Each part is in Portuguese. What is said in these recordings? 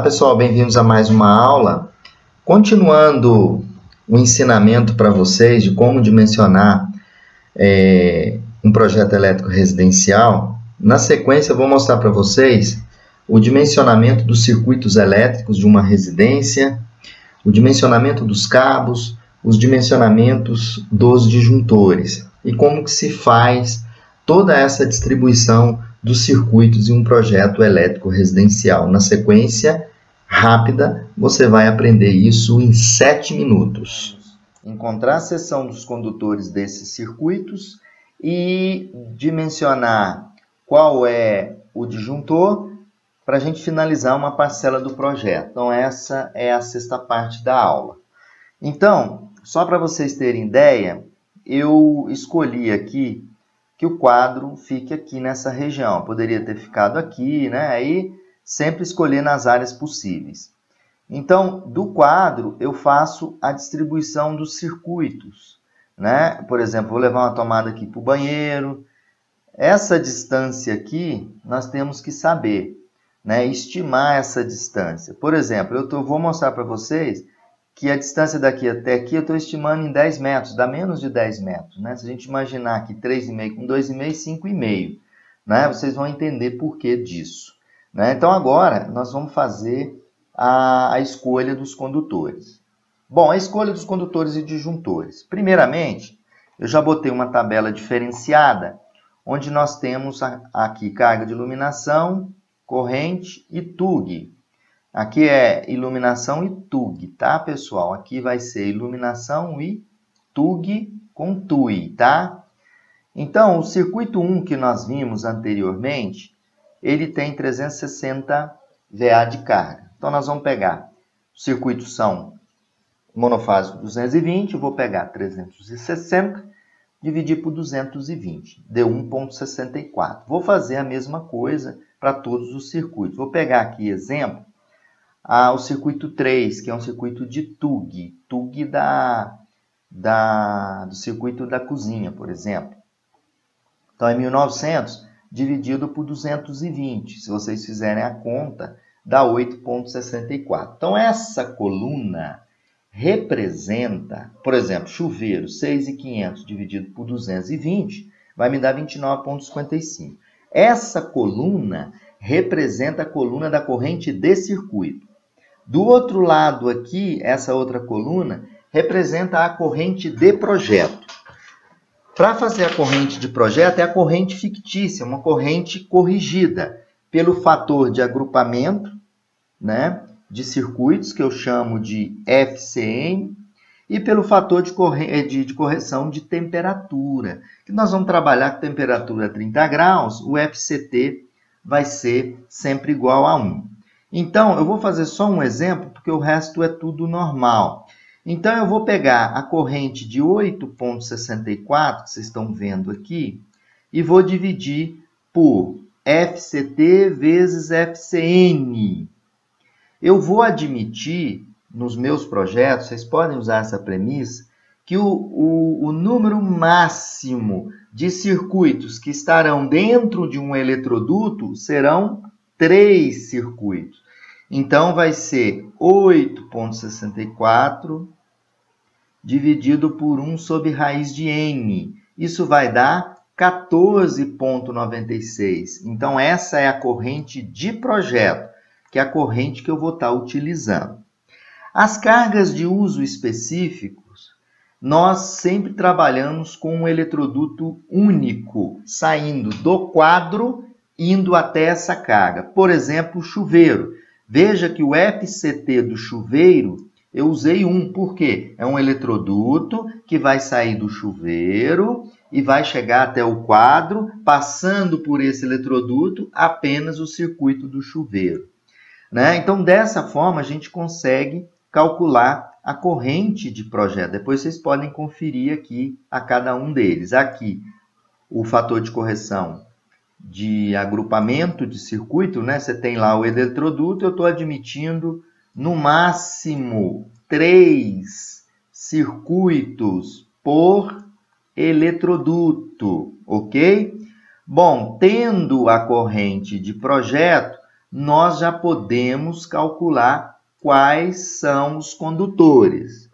Olá pessoal, bem-vindos a mais uma aula. Continuando o ensinamento para vocês de como dimensionar um projeto elétrico residencial, na sequência eu vou mostrar para vocês o dimensionamento dos circuitos elétricos de uma residência, o dimensionamento dos cabos, os dimensionamentos dos disjuntores e como que se faz toda essa distribuição dos circuitos em um projeto elétrico residencial. Na sequência rápida, você vai aprender isso em 7 minutos. Encontrar a seção dos condutores desses circuitos e dimensionar qual é o disjuntor para a gente finalizar uma parcela do projeto. Então, essa é a sexta parte da aula. Então, só para vocês terem ideia, eu escolhi aqui que o quadro fique aqui nessa região. Poderia ter ficado aqui, né? Aí, sempre escolher nas áreas possíveis. Então, do quadro, eu faço a distribuição dos circuitos, né? Por exemplo, vou levar uma tomada aqui para o banheiro. Essa distância aqui, nós temos que saber, né? Estimar essa distância. Por exemplo, eu vou mostrar para vocês que a distância daqui até aqui eu estou estimando em 10 metros, dá menos de 10 metros, né? Se a gente imaginar aqui 3,5 com 2,5, 5,5, né? Vocês vão entender por que disso, né? Então, agora, nós vamos fazer a escolha dos condutores. Bom, a escolha dos condutores e disjuntores. Primeiramente, eu já botei uma tabela diferenciada, onde nós temos aqui carga de iluminação, corrente e TUG. Aqui é iluminação e TUG, tá, pessoal? Aqui vai ser iluminação e TUG com TUI, tá? Então, o circuito 1 que nós vimos anteriormente, ele tem 360 VA de carga. Então, nós vamos pegar, os circuitos são monofásico 220, eu vou pegar 360, dividir por 220, deu 1,64. Vou fazer a mesma coisa para todos os circuitos. Vou pegar aqui exemplo, o circuito 3, que é um circuito de TUG, TUG do circuito da cozinha, por exemplo. Então, é 1900 dividido por 220. Se vocês fizerem a conta, dá 8,64. Então, essa coluna representa, por exemplo, chuveiro 6.500 dividido por 220, vai me dar 29,55. Essa coluna representa a coluna da corrente de circuito. Do outro lado aqui, essa outra coluna representa a corrente de projeto. Para fazer a corrente de projeto é a corrente fictícia, uma corrente corrigida pelo fator de agrupamento, né, de circuitos, que eu chamo de FCN, e pelo fator de correção de temperatura, que nós vamos trabalhar com temperatura 30 graus, o FCT vai ser sempre igual a 1. Então, eu vou fazer só um exemplo, porque o resto é tudo normal. Então, eu vou pegar a corrente de 8,64, que vocês estão vendo aqui, e vou dividir por FCT vezes FCN. Eu vou admitir, nos meus projetos, vocês podem usar essa premissa, que o número máximo de circuitos que estarão dentro de um eletroduto serão 3 circuitos. Então, vai ser 8,64 dividido por 1 sobre raiz de N. Isso vai dar 14,96. Então, essa é a corrente de projeto, que é a corrente que eu vou estar utilizando. As cargas de uso específicos, nós sempre trabalhamos com um eletroduto único, saindo do quadro, indo até essa carga. Por exemplo, o chuveiro. Veja que o FCT do chuveiro, eu usei 1, por quê? É um eletroduto que vai sair do chuveiro e vai chegar até o quadro, passando por esse eletroduto apenas o circuito do chuveiro, né? Então, dessa forma, a gente consegue calcular a corrente de projeto. Depois vocês podem conferir aqui a cada um deles. Aqui, o fator de correção de agrupamento de circuito, né? Você tem lá o eletroduto, eu estou admitindo no máximo 3 circuitos por eletroduto, ok? Bom, tendo a corrente de projeto, nós já podemos calcular quais são os condutores.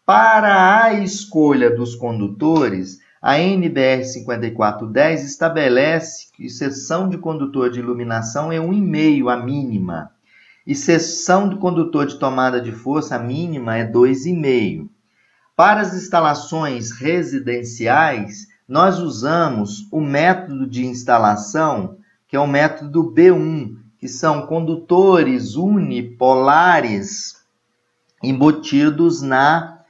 Para a escolha dos condutores, a NBR 5410 estabelece que seção de condutor de iluminação é 1,5 a mínima, e seção do condutor de tomada de força, a mínima, é 2,5. Para as instalações residenciais, nós usamos o método de instalação, que é o método B1, que são condutores unipolares embutidos na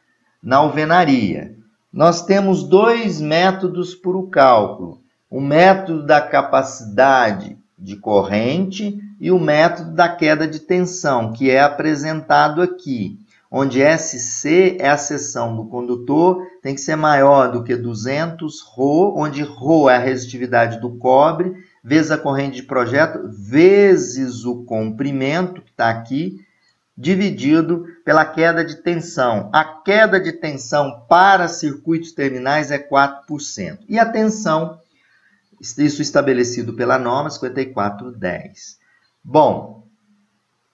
alvenaria. Nós temos dois métodos para o cálculo: o método da capacidade de corrente e o método da queda de tensão, que é apresentado aqui, onde SC é a seção do condutor, tem que ser maior do que 200 ρ, onde ρ é a resistividade do cobre, vezes a corrente de projeto, vezes o comprimento, que está aqui, dividido pela queda de tensão. A queda de tensão para circuitos terminais é 4%. E a tensão, isso estabelecido pela norma 5410. Bom,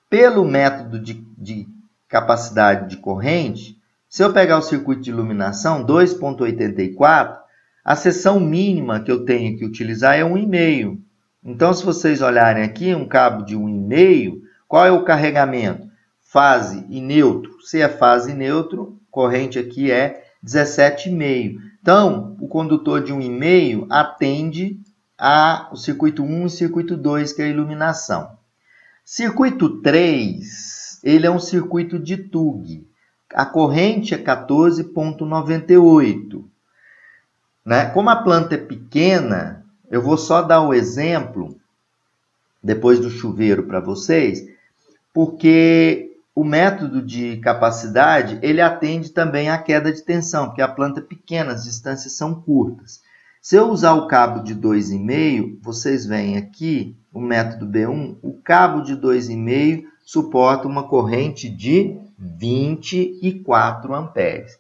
pelo método de capacidade de corrente, se eu pegar o circuito de iluminação 2,84, a seção mínima que eu tenho que utilizar é 1,5. Então, se vocês olharem aqui, um cabo de 1,5, qual é o carregamento? Fase e neutro. Se é fase e neutro, corrente aqui é 17,5. Então, o condutor de 1,5 atende ao circuito 1 e circuito 2, que é a iluminação. Circuito 3, ele é um circuito de TUG. A corrente é 14,98. Né? Como a planta é pequena, eu vou só dar o exemplo, depois do chuveiro para vocês, porque o método de capacidade, ele atende também à queda de tensão, porque a planta é pequena, as distâncias são curtas. Se eu usar o cabo de 2,5, vocês veem aqui, o método B1, o cabo de 2,5 suporta uma corrente de 24 amperes.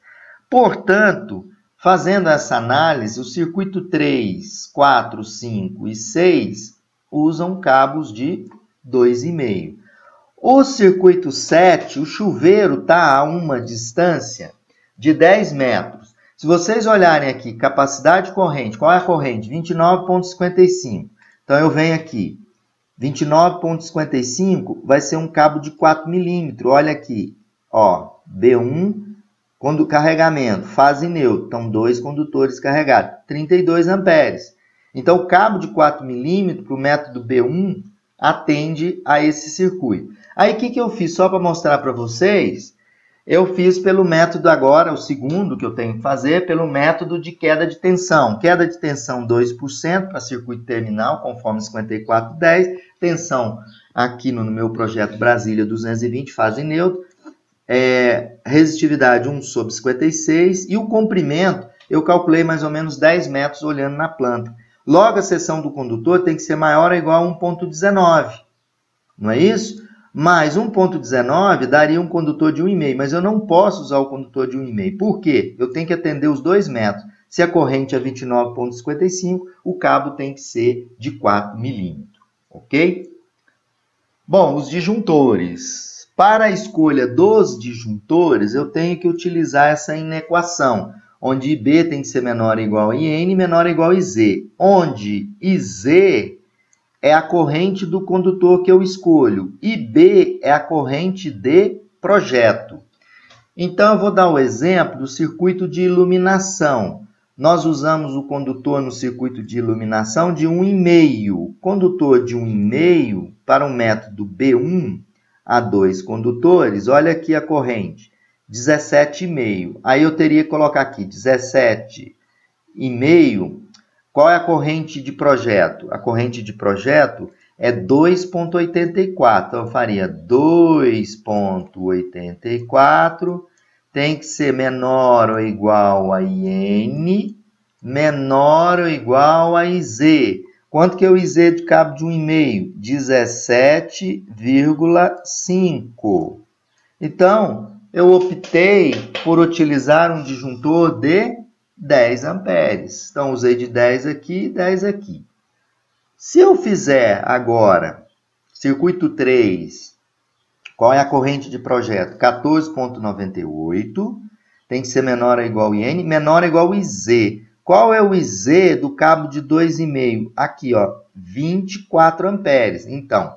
Portanto, fazendo essa análise, o circuito 3, 4, 5 e 6 usam cabos de 2,5. O circuito 7, o chuveiro está a uma distância de 10 metros. Se vocês olharem aqui, capacidade de corrente, qual é a corrente? 29,55. Então, eu venho aqui, 29,55 vai ser um cabo de 4 milímetros. Olha aqui, ó, B1, quando carregamento, fase neutro, então 2 condutores carregados, 32 amperes. Então, o cabo de 4 milímetros para o método B1 atende a esse circuito. Aí, o que eu fiz? Só para mostrar para vocês, eu fiz pelo método agora, o segundo que eu tenho que fazer, pelo método de queda de tensão. Queda de tensão 2% para circuito terminal, conforme 5410. Tensão aqui no meu projeto Brasília 220, fase neutra. Resistividade 1/56. E o comprimento, eu calculei mais ou menos 10 metros olhando na planta. Logo, a seção do condutor tem que ser maior ou igual a 1,19. Não é isso? Mas 1,19 daria um condutor de 1,5, mas eu não posso usar o condutor de 1,5. Por quê? Eu tenho que atender os 2 metros. Se a corrente é 29,55, o cabo tem que ser de 4 milímetros. Ok? Bom, os disjuntores. Para a escolha dos disjuntores, eu tenho que utilizar essa inequação, onde IB tem que ser menor ou igual a IN, menor ou igual a IZ. Onde IZ é a corrente do condutor que eu escolho. E B é a corrente de projeto. Então, eu vou dar o exemplo do circuito de iluminação. Nós usamos o condutor no circuito de iluminação de 1,5. Condutor de 1,5 para o método B1, a 2 condutores, olha aqui a corrente, 17,5. Aí eu teria que colocar aqui 17,5. Qual é a corrente de projeto? A corrente de projeto é 2,84. Então, eu faria 2,84. Tem que ser menor ou igual a IN, menor ou igual a IZ. Quanto que é o IZ de cabo de 1,5? 17,5. Então, eu optei por utilizar um disjuntor de 10 amperes. Então, usei de 10 aqui e 10 aqui. Se eu fizer agora, Circuito 3, qual é a corrente de projeto? 14,98, tem que ser menor ou igual a IN, menor ou igual a IZ. Qual é o IZ do cabo de 2,5? Aqui, ó, 24 amperes. Então,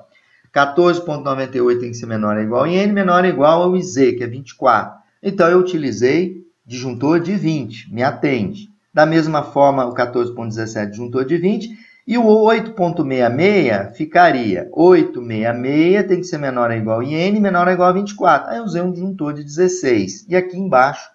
14,98 tem que ser menor ou igual a IN, menor ou igual ao IZ, que é 24. Então, eu utilizei disjuntor de 20, me atende. Da mesma forma, o 14,17 disjuntor de 20. E o 8,66 ficaria 866 tem que ser menor ou igual a IN, menor ou igual a 24. Aí eu usei um disjuntor de 16. E aqui embaixo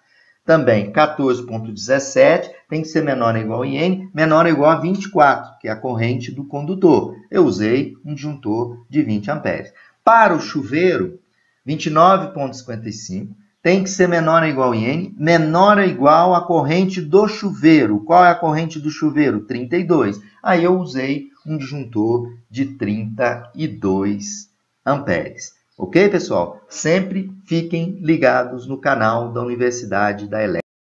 também 14,17 tem que ser menor ou igual a IN, menor ou igual a 24, que é a corrente do condutor. Eu usei um disjuntor de 20 amperes. Para o chuveiro, 29,55 tem que ser menor ou igual a IN, menor ou igual à corrente do chuveiro. Qual é a corrente do chuveiro? 32. Aí eu usei um disjuntor de 32 amperes. Ok, pessoal? Sempre fiquem ligados no canal da Universidade da Elétrica.